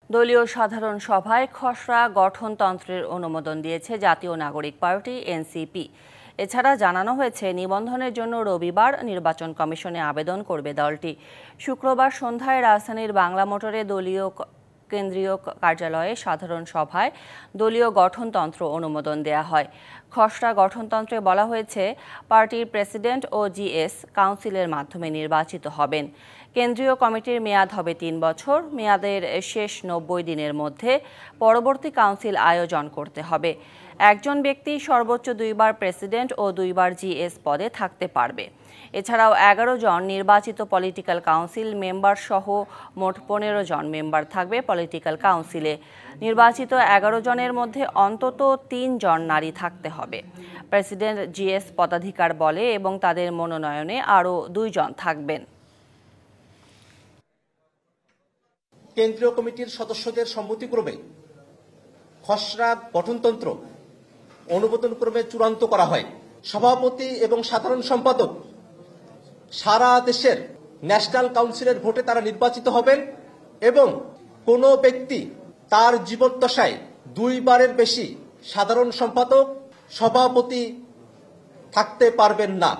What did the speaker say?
দলীয় সাধারণ সভায় খসড়া গঠনতন্ত্রের অনুমোদন দিয়েছে জাতীয় নাগরিক পার্টি এনসিপি। এছাড়া জানানো হয়েছে নিবন্ধনের জন্য রবিবার নির্বাচন কমিশনে আবেদন করবে দলটি। শুক্রবার সন্ধ্যায় রাজধানীর বাংলা মোটরে দলীয় কেন্দ্রীয় কার্যালয়ে সাধারণ সভায় দলীয় গঠনতন্ত্র অনুমোদন দেয়া হয়। খসড়া গঠনতন্ত্রে বলা হয়েছে, পার্টির প্রেসিডেন্ট ও জিএস কাউন্সিলের মাধ্যমে নির্বাচিত হবেন। কেন্দ্রীয় কমিটির মেয়াদ হবে ৩ বছর। মেয়াদের শেষ ৯০ দিনের মধ্যে পরবর্তী কাউন্সিল আয়োজন করতে হবে। একজন ব্যক্তি সর্বোচ্চ ২ বার প্রেসিডেন্ট ও ২ বার জিএস পদে থাকতে পারবে। এছাড়াও ১১ জন নির্বাচিত পলিটিক্যাল কাউন্সিল মেম্বার সহ মোট ১৫ জন মেম্বার থাকবে পলিটিক্যাল কাউন্সিলে। নির্বাচিত ১১ জনের মধ্যে অন্তত ৩ জন নারী থাকতে হবে। প্রেসিডেন্ট জিএস পদাধিকার বলে এবং তাদের মনোনয়নে আরও ২ জন থাকবেন। কেন্দ্রীয় কমিটির সদস্যদের সম্মতিক্রমে খসড়া গঠনতন্ত্র অনুমোদনক্রমে চূড়ান্ত করা হয়। সভাপতি এবং সাধারণ সম্পাদক সারা দেশের ন্যাশনাল কাউন্সিলের ভোটে তারা নির্বাচিত হবেন এবং কোনো ব্যক্তি তার জীবদ্দশায় ২ বারের বেশি সাধারণ সম্পাদক, সভাপতি থাকতে পারবেন না।